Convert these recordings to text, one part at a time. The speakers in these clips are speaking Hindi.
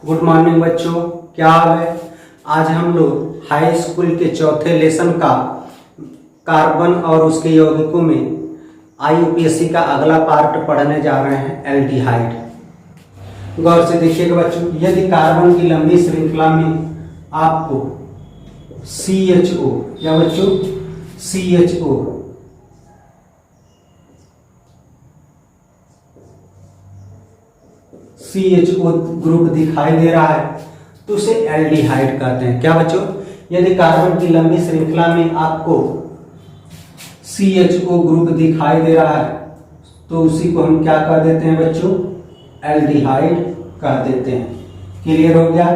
गुड मॉर्निंग बच्चों, क्या हाल है। आज हम लोग हाई स्कूल के चौथे लेसन का कार्बन और उसके यौगिकों में IUPAC का अगला पार्ट पढ़ने जा रहे हैं, एल्डिहाइड। गौर से देखिएगा बच्चों, यदि कार्बन की लंबी श्रृंखला में आपको CHO या बच्चों CHO ग्रुप दिखाई दे रहा है तो उसे एल्डिहाइड कहते हैं। क्या बच्चों, यदि कार्बन की लंबी श्रृंखला में आपको CHO ग्रुप दिखाई दे रहा है तो उसी को हम क्या कह देते हैं बच्चों, एल्डिहाइड कह देते हैं। क्लियर हो गया।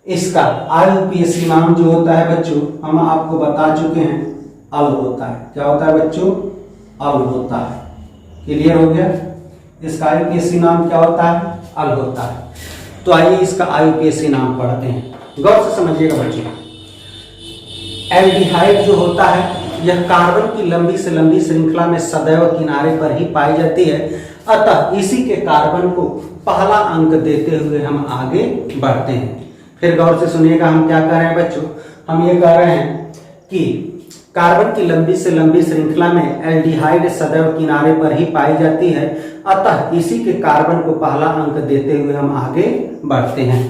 इसका IUPAC नाम जो होता है बच्चों, हम आपको बता चुके हैं, अल होता है। क्या होता है बच्चों, अल होता है। क्लियर हो गया। इसका IUPAC नाम क्या होता है, अल होता है। तो आइए इसका IUPAC नाम पढ़ते हैं। गौर से समझिएगा बच्चों, एल्डिहाइड जो होता है यह कार्बन की लंबी से लंबी श्रृंखला में सदैव किनारे पर ही पाई जाती है, अतः इसी के कार्बन को पहला अंक देते हुए हम आगे बढ़ते हैं। फिर गौर से सुनिएगा, हम क्या कह रहे हैं बच्चों, हम ये कह रहे हैं कि कार्बन की लंबी से लंबी श्रृंखला में एल्डिहाइड सदैव किनारे पर ही पाई जाती है, अतः इसी के कार्बन को पहला अंक देते हुए हम आगे बढ़ते हैं।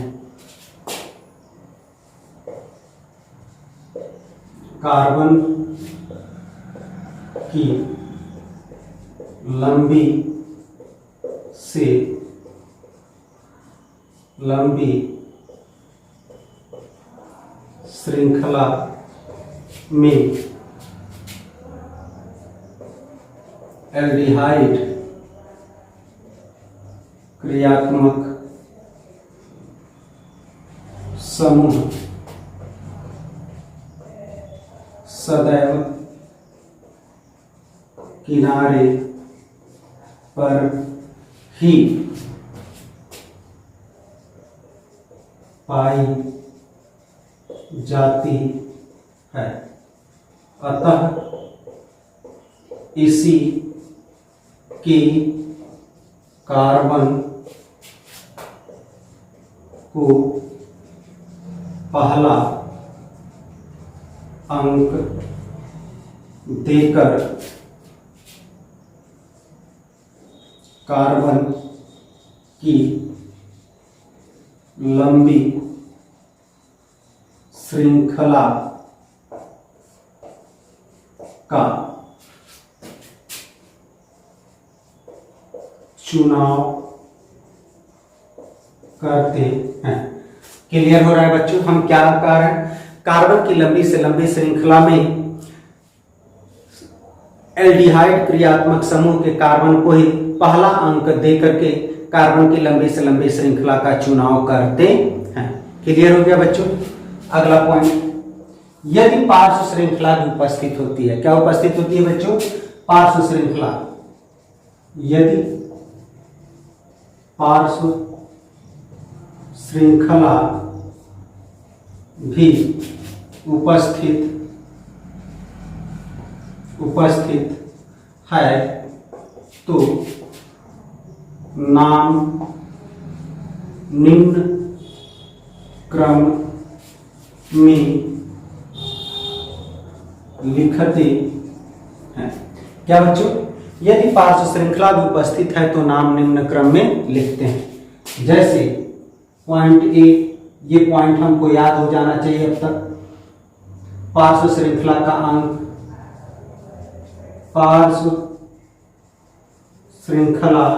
कार्बन की लंबी से लंबी श्रृंखला में एल्डिहाइड क्रियात्मक समूह सदैव किनारे पर ही पाई जाती है, अतः इसी की कार्बन को पहला अंक देकर कार्बन की लंबी श्रृंखला का चुनाव करते हैं। क्लियर हो रहा है बच्चों, हम क्या कह रहे हैं, कार्बन की लंबी से लंबी श्रृंखला में एल्डिहाइड क्रियात्मक समूह के कार्बन को ही पहला अंक दे करके कार्बन की लंबी से लंबी श्रृंखला का चुनाव करते हैं। क्लियर हो गया बच्चों। अगला पॉइंट, यदि पार्श्व श्रृंखला भी उपस्थित होती है। क्या उपस्थित होती है बच्चों, पार्श्व श्रृंखला। यदि पार्श्व श्रृंखला भी उपस्थित है तो नाम निम्न क्रम में लिखते हैं। क्या बच्चों, यदि पार्श्व श्रृंखला भी उपस्थित है तो नाम निम्न क्रम में लिखते हैं। जैसे पॉइंट ए, ये पॉइंट हमको याद हो जाना चाहिए अब तक। पार्श्व श्रृंखला का अंक, पार्श्व श्रृंखला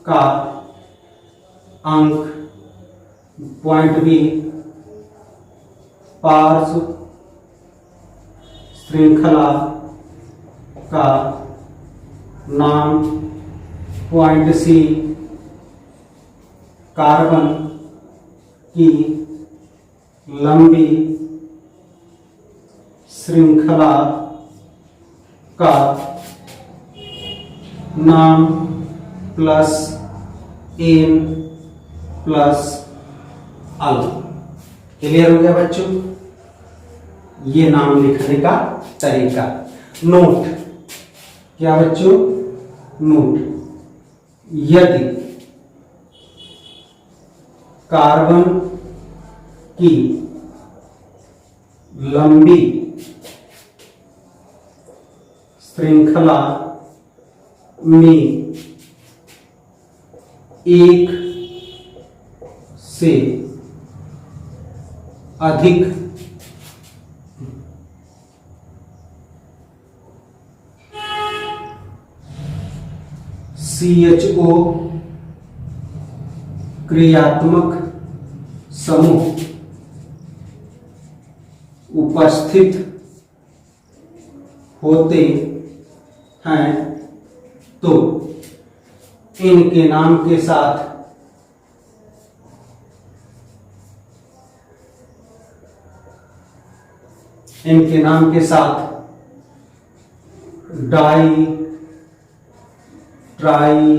का अंक। पॉइंट बी, पार्श्व श्रृंखला का नाम। पॉइंट सी, कार्बन की लंबी श्रृंखला का नाम प्लस एन प्लस अल। क्लियर हो गया बच्चों, ये नाम लिखने का तरीका। नोट, क्या बच्चों, नोट, यदि कार्बन की लंबी श्रृंखला में एक से अधिक CHO क्रियात्मक समूह उपस्थित होते हैं तो इनके नाम के साथ डाई ट्राई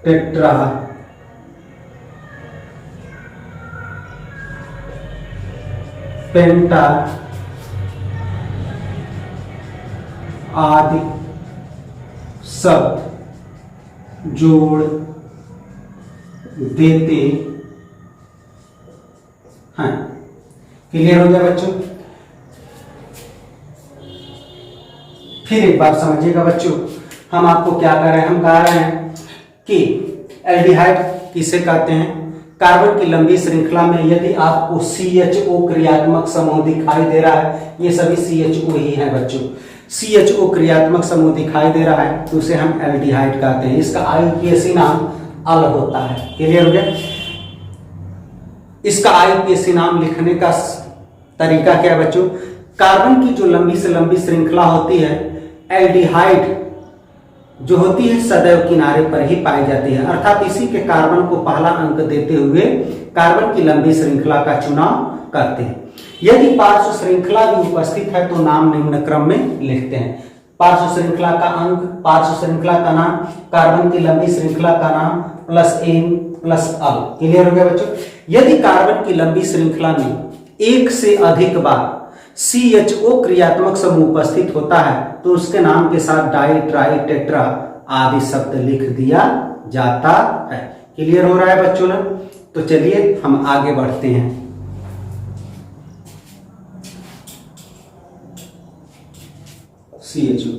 टेट्रा पेंटा आदि शब्द जोड़ देते हैं। क्लियर हो गया बच्चों? फिर एक बार समझिएगा बच्चों, हम आपको क्या कर रहे हैं, हम कह रहे हैं कि एल्डिहाइड किसे कहते हैं? कार्बन की लंबी श्रृंखला में यदि आपको CHO क्रियात्मक समूह दिखाई दे रहा है, ये सभी CHO ही है बच्चों, CHO क्रियात्मक समूह दिखाई दे रहा है तो उसे हम एल्डिहाइड कहते हैं। इसका IUPAC नाम अल होता है। क्लियर हो गया? इसका IUPAC नाम लिखने का तरीका क्या है बच्चों? कार्बन की जो लंबी से लंबी श्रृंखला होती है, एल्डिहाइड जो होती है सदैव किनारे पर ही पाई जाती है, अर्थात इसी के कार्बन को पहला अंक देते हुए कार्बन की लंबी श्रृंखला का चुनाव करते हैं। यदि पार्श्व श्रृंखला भी उपस्थित है तो नाम निम्न क्रम में लिखते हैं। पार्श्व श्रृंखला का अंक, पार्श्व श्रृंखला का नाम, कार्बन की लंबी श्रृंखला का नाम प्लस N प्लस अल। क्लियर हो गया बच्चों? यदि कार्बन की लंबी श्रृंखला में एक से अधिक बार CHO क्रियात्मक समूह उपस्थित होता है तो उसके नाम के साथ डाई ट्राई टेट्रा आदि शब्द लिख दिया जाता है। क्लियर हो रहा है बच्चों ना? तो चलिए हम आगे बढ़ते हैं। CHO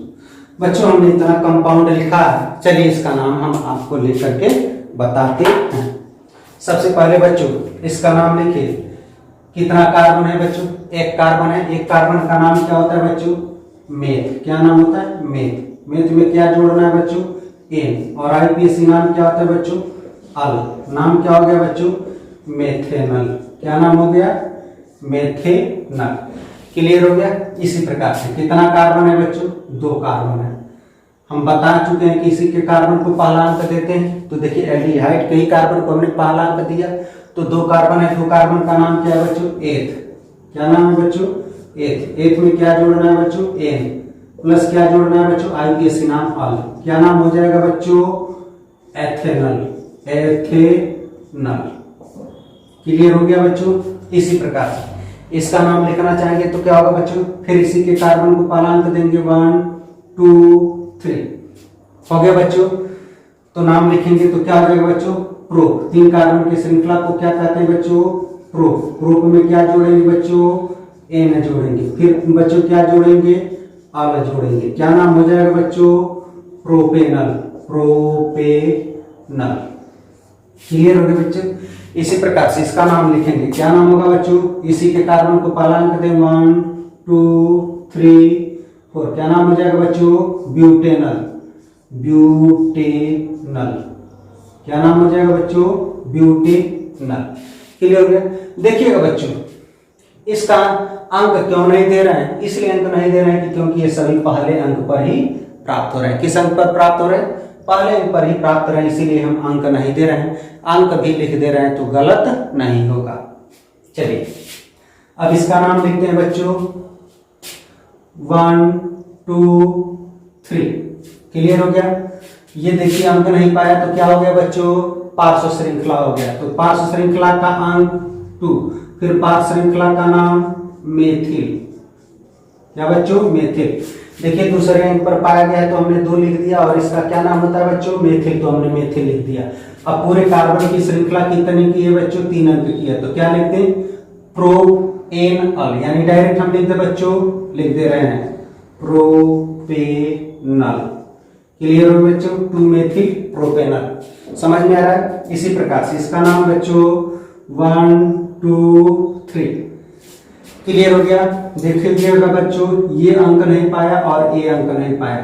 बच्चों हमने इतना कंपाउंड लिखा है, चलिए इसका नाम हम आपको लेकर के बताते हैं। सबसे पहले बच्चों इसका नाम लिखिए। कितना कार्बन है बच्चों? एक कार्बन है। एक कार्बन का नाम क्या होता है बच्चों? मेथ। क्या नाम होता है? मेथ। मेथ में क्या जोड़ना है बच्चों? N। और IUPAC नाम क्या होता है बच्चों? अल। नाम क्या हो गया बच्चों? मेथेनल। क्या नाम हो गया? मेथेनल। क्लियर हो गया? इसी प्रकार से कितना कार्बन है बच्चों? 2 कार्बन है। हम बता चुके हैं कि इसी के कार्बन को पहला अंक देते हैं, तो देखिए एल्डिहाइड कई कार्बन को हमने पहला अंक दिया, तो 2 कार्बन है। 2 कार्बन का नाम क्या है बच्चों? एथ। क्या नाम है बच्चों? एथ। एथ में क्या जोड़ना है बच्चों? N प्लस क्या जोड़ना है बच्चों? IUPAC नाम अल। क्या नाम हो जाएगा बच्चों? एथेनल। एथेनल। क्लियर हो गया बच्चों? इसी प्रकार से इसका नाम लिखना चाहेंगे तो क्या होगा बच्चों? फिर इसी के कार्बन को पहला अंक देंगे 1 2 3। हो गया बच्चों? तो नाम लिखेंगे तो क्या हो जाएगा बच्चों? प्रोप। 3 कार्बन की श्रृंखला को क्या कहते हैं बच्चों? प्रोप। प्रोप में क्या जोड़ेंगे बच्चों? N जोड़ेंगे। फिर बच्चों क्या जोड़ेंगे? अल जोड़ेंगे। क्या नाम हो जाएगा बच्चों? प्रोपेनल। प्रोपेनल। क्लियर हो गया बच्चों? इसी प्रकार से इसका नाम लिखेंगे। क्या नाम होगा बच्चों? इसी के कार्बन को पहला अंक दें 1 2 3 4। क्या नाम हो जाएगा बच्चों? ब्यूटेनल। ब्यूटेनल। क्या नाम हो जाएगा बच्चों? ब्यूटेनल। क्लियर हो गया? देखिएगा बच्चों इसका अंक क्यों नहीं दे रहे हैं? इसलिए अंक नहीं दे रहे हैं कि क्योंकि ये सभी पहले अंक पर ही प्राप्त हो रहे हैं। किस अंक पर प्राप्त हो रहे हैं? पहले अंक पर ही प्राप्त हो रहे हैं, इसीलिए हम अंक नहीं दे रहे हैं। अंक भी लिख दे रहे हैं तो गलत नहीं होगा। चलिए अब इसका नाम लिखते हैं बच्चों 1 2 3। क्लियर हो गया? ये देखिए अंक नहीं पाया तो क्या हो गया बच्चों? पार्श्व श्रृंखला हो गया। तो पार्श्व श्रृंखला का अंक 2, फिर पार्श्व श्रृंखला का नाम मेथिल। क्या बच्चों? मेथिल। देखिए दूसरे अंक पर पाया गया है तो हमने 2 लिख दिया, और इसका क्या नाम होता है बच्चों? मेथिल, तो हमने मेथिल लिख दिया। अब पूरे कार्बन की श्रृंखला कितने की है बच्चों? 3 अंक की है। तो क्या लिखते हैं? प्रोपेनल, यानी डायरेक्ट हम लिख दे बच्चों, लिख दे रहे हैं प्रोपेनल। क्लियर हो बच्चों? 2 मेथिल प्रोपेनल। समझ में आ रहा है? इसी प्रकार से इसका नाम बच्चों 1 2 3। क्लियर हो गया? देखिएगा बच्चों, ये अंक नहीं पाया और ये अंक नहीं पाया,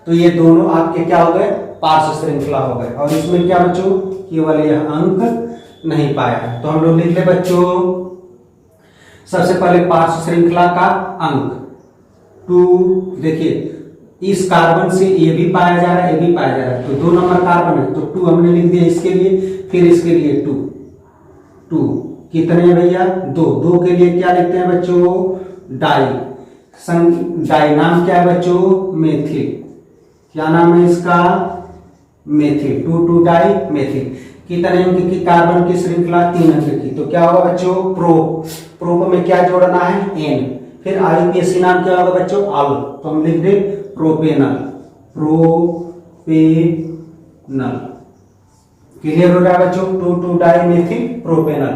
तो ये दोनों आपके क्या हो गए? पार्श्व श्रृंखला हो गए। और इसमें क्या बच्चों? केवल यह अंक नहीं पाया। तो हम लोग लिख ले बच्चों, सबसे पहले पार्श्व श्रृंखला का अंक 2। देखिए इस कार्बन से ये भी पाया जा रहा है, ये भी पाया जा रहा है, तो 2 नंबर कार्बन है, तो 2 हमने लिख दिया इसके लिए, फिर इसके लिए 2 2 कितने हैं भैया? 2 2 के लिए क्या लिखते हैं बच्चों? डाई। डाई नाम क्या है बच्चों? मेथिल। क्या नाम है इसका? मेथिल। 2 2 dimethyl. कितने अंक की कार्बन की श्रृंखला? 3 अंक की। तो क्या होगा बच्चों? प्रोप में क्या जोड़ना है? एन। फिर आईयूपीएसी नाम क्या होगा बच्चों? अल। तो हम लिख दे प्रोपेनल। प्रोपेनल। क्लियर हो रहा है बच्चों? 2 2 डाई मेथिल प्रोपेनल।